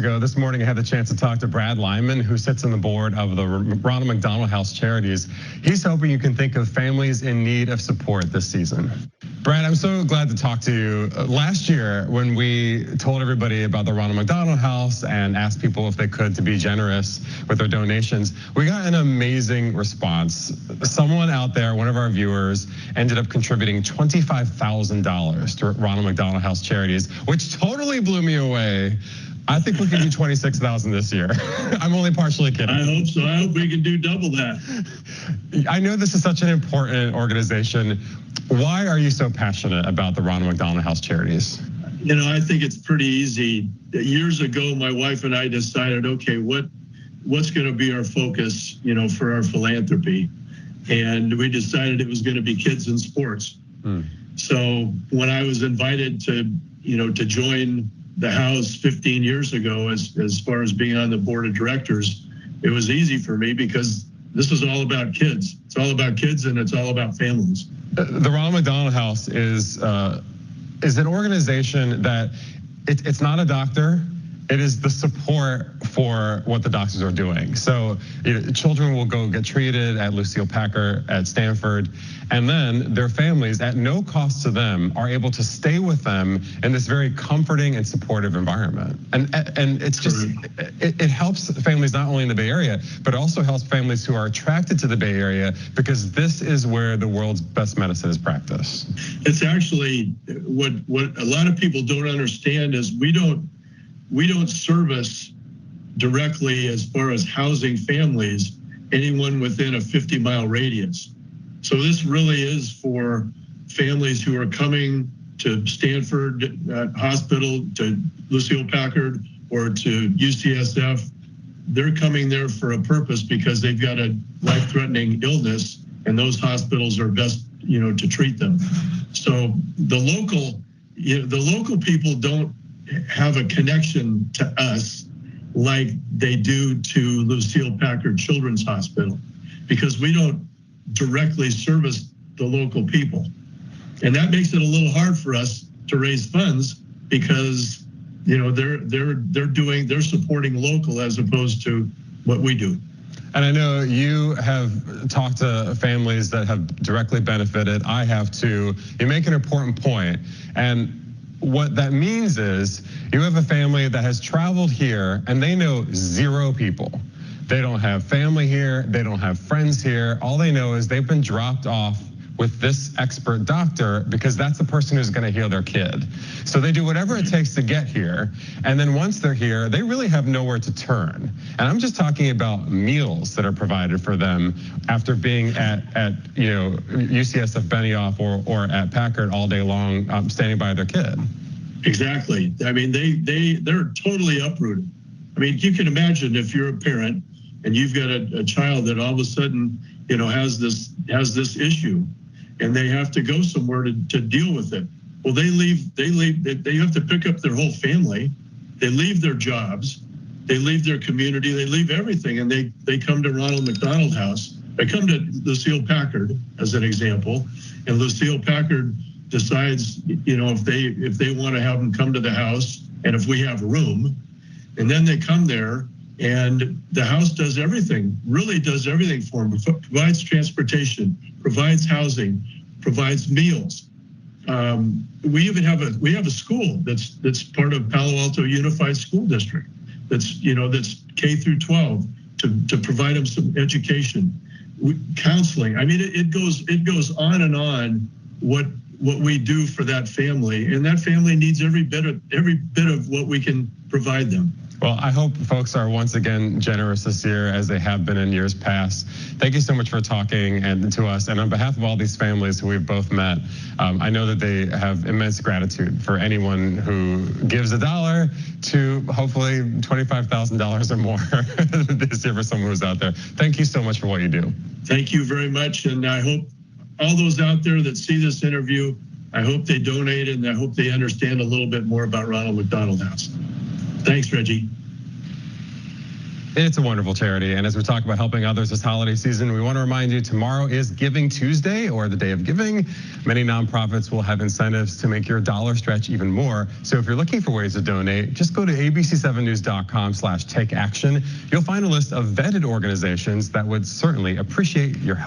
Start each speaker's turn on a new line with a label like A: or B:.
A: ago, this morning I had the chance to talk to Brad Lyman, who sits on the board of the Ronald McDonald House Charities. He's hoping you can think of families in need of support this season. Brad, I'm so glad to talk to you. Last year, when we told everybody about the Ronald McDonald House and asked people if they could to be generous with their donations, we got an amazing response. Someone out there, one of our viewers, ended up contributing $25,000 to Ronald McDonald House Charities, which totally blew me away. I think we can do 26,000 this year. I'm only partially kidding.
B: I hope so. I hope we can do double that.
A: I know this is such an important organization. Why are you so passionate about the Ronald McDonald House Charities?
B: You know, I think it's pretty easy. Years ago, my wife and I decided, okay, what's going to be our focus, you know, for our philanthropy? And we decided it was going to be kids in sports. So when I was invited to, you know, to join the house 15 years ago, as far as being on the board of directors, it was easy for me because this is all about kids. It's all about kids and it's all about families.
A: The Ronald McDonald House is an organization that it's not a doctor. It is the support for what the doctors are doing. So children will go get treated at Lucille Packard, at Stanford, and then their families, at no cost to them, are able to stay with them in this very comforting and supportive environment. And it's just, it helps families not only in the Bay Area, but also helps families who are attracted to the Bay Area, because this is where the world's best medicine is practiced.
B: It's actually what a lot of people don't understand is we don't service directly, as far as housing families, anyone within a 50-mile radius. So this really is for families who are coming to Stanford Hospital, to Lucille Packard, or to UCSF. They're coming there for a purpose because they've got a life-threatening illness, and those hospitals are best, you know, to treat them. So the local people don't have a connection to us like they do to Lucille Packard Children's Hospital, because we don't directly service the local people. And that makes it a little hard for us to raise funds, because you know they're supporting local as opposed to what we do.
A: And I know you have talked to families that have directly benefited. I have too. You make an important point, and what that means is you have a family that has traveled here and they know zero people. They don't have family here. They don't have friends here. All they know is they've been dropped off with this expert doctor because that's the person who's going to heal their kid. So they do whatever it takes to get here. And then once they're here, they really have nowhere to turn. And I'm just talking about meals that are provided for them after being at you know, UCSF Benioff or at Packard all day long, standing by their kid.
B: Exactly. I mean, they're totally uprooted. I mean, you can imagine if you're a parent and you've got a child that all of a sudden, you know, has this issue, and they have to go somewhere to deal with it. Well, they have to pick up their whole family. They leave their jobs, they leave their community, they leave everything, and they come to Ronald McDonald House. They come to Lucille Packard as an example, and Lucille Packard decides, you know, if they want to have them come to the house, and if we have room, and then they come there, and the house does everything, really does everything for them. Provides transportation, provides housing, provides meals. We even have a school that's part of Palo Alto Unified School District. That's K through 12 to provide them some education, counseling. I mean, it goes on and on. What we do for that family, and that family needs every bit of what we can provide them.
A: Well, I hope folks are once again generous this year as they have been in years past. Thank you so much for talking and to us. And on behalf of all these families who we've both met, I know that they have immense gratitude for anyone who gives $1 to hopefully $25,000 or more this year for someone who's out there. Thank you so much for what you do.
B: Thank you very much. And I hope all those out there that see this interview, I hope they donate, and I hope they understand a little bit more about Ronald McDonald House. Thanks, Reggie.
A: It's a wonderful charity. And as we talk about helping others this holiday season, we want to remind you tomorrow is Giving Tuesday, or the Day of Giving. Many nonprofits will have incentives to make your dollar stretch even more. So if you're looking for ways to donate, just go to abc7news.com/takeaction. You'll find a list of vetted organizations that would certainly appreciate your help.